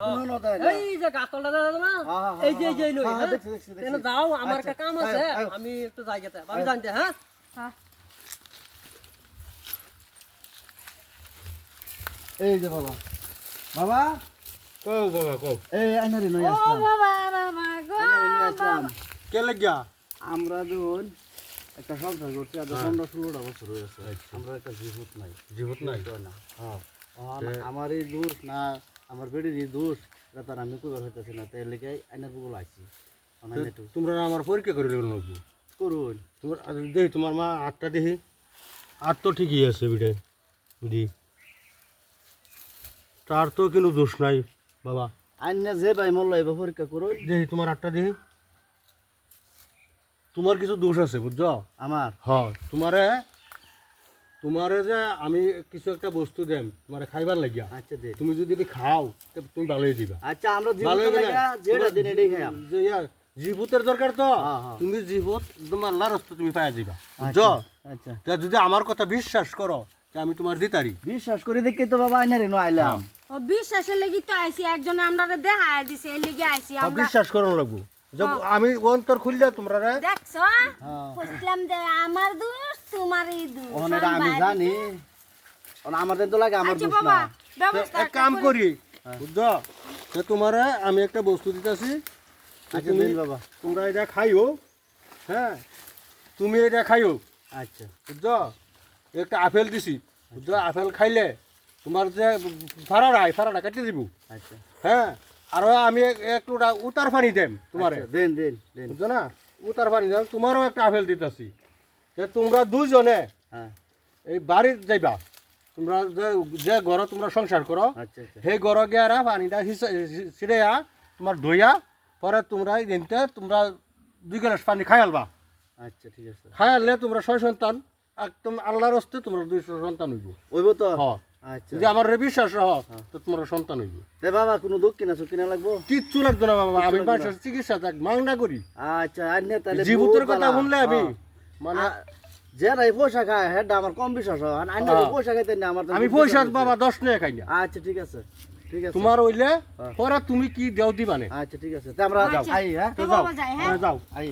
এই যে গাতলটা দাদা না এই যে এই লই কেন যাও আমার একটা কাম আছে আমি একটু জায়গাতে আমি জানতে হ্যাঁ এই যে বাবা বাবা কো বাবা কো এই আইনারি নই ও আসলাম বাবা বাবা গো আসলাম কে লাগিয়া আমরা যখন একটা সংসার করছি আজ 15-16টা বছর হয়ে গেছে আমরা একটা জীবত নাই জীবত নাই না হ্যাঁ আমার এই দোষ না আমার বেড়ির এই দোষ এটা তার আমি কইবার হইতেছি না তাই লেগে আইনার গুলো আইছি একটু তোমরা আমার পরীক্ষা করে লেবেন নাকি করুন তোমার দেখি তোমার মা আটটা দেখি আট তো ঠিকই আছে বিটে বুঝি তার তো কোনো দোষ নাই বাবা আইনা যে ভাই মোল্লা এবার পরীক্ষা করুন দেখি তোমার আটটা দেখি তোমার কিছু দোষ আছে বুঝছো আমার হ্যাঁ তোমারে যে আমি কিছু একটা বস্তু দেম তোমারে খাইবার লাগিয়া আচ্ছা দে তুমি যদি এটি খাও তো তুমি ভালোই দিবা আচ্ছা আমরা ভালো জীবত হইবে না? লাগা যেটা দিন এটাই খাইম যে ইয়া, জীবতের দরকার তো হ্যাঁ, হ্যাঁ। তুমি জীবত তোমার আল্লাহর রাস্তা তুমি পাইয়া দিবা বুঝছো আচ্ছা তা যদি আমার কথা বিশ্বাস করো তা আমি তোমার দিতারি বিশ্বাস করে দেখি তো বাবা আইনারি নো আইলাম ও বিশ্বাসের লাগি তো আইছি একজনে আমরা দেখায় দিছে এই লাগি আইছি সব আমরা বিশ্বাস করো লাগবো যখন আমি অন্তর খুললে তোমরা রে দেখছো হ্যাঁ বুঝলাম যে আমার দোষ তোমারই দোষ ওখানে এটা আমি জানি আমাদের তো লাগে আমার আচ্ছা দোষ বাবা না ব্যবস্থা এক কাম করি বুঝছো তো তোমারে আমি একটা বস্তু দিতেছি আচ্ছা দিন বাবা তোমরা এটা খাইও হ্যাঁ তুমি এটা খাইও আচ্ছা বুঝছো একটা আপেল দিছি বুঝছো আপেল খাইলে তোমার যে ফাড়াটা কেটে দিব আচ্ছা হ্যাঁ আর আমি একটু উতার পানি দেম তোমারে আচ্ছা, দেন দেন দেন বুঝছো না উতার পানি দেম তোমারও একটা আপেল দিতেছি যে তোমরা দুজনে হ্যাঁ এই বাড়ির যাইবা তোমরা যে ঘর তোমরা সংসার করো আচ্ছা আচ্ছা সেই ঘর গিয়ে পানিটা ছিড়েয়া তোমার ধইয়া পরে তোমরা এই দিনতে তোমরা 2 গ্লাস পানি খাই আলবা আচ্ছা ঠিক আছে খাই আনলে তোমরা 6 সন্তান একদম আল্লাহর হস্তে তোমরা 2 সন্তান হইব ওইব তো হ্যাঁ আচ্ছা যদি আমার বিশ্বাস রহ তো তোমার সন্তান হইব তে বাবা কোনো দুঃখ কিনা সুখ কিনা লাগবো কিচ্ছু লাগতো না বাবা আমি মানুষের চিকিৎসা থাক মাংনা করি আচ্ছা আইনে তাহলে জীবতের বহুত কথা বালা। শুনলে আমি হ্যাঁ। মানে যে রাই পয়সা খায় হেডা আমার কম বিশ্বাস হয় আইনে হ্যাঁ। পয়সা খাইতে না আমার তো আমি বিশ্বাস পয়সা হইছে। বাবা 10 টাকা খাই না আচ্ছা ঠিক আছে ঠিক আছে তোমার হইলে হ্যাঁ। পরে তুমি কি দেও দিবানে আচ্ছা ঠিক আছে তে আমরা আচ্ছা। আই হ্যাঁ তো বাবা যাই হ্যাঁ যাও আই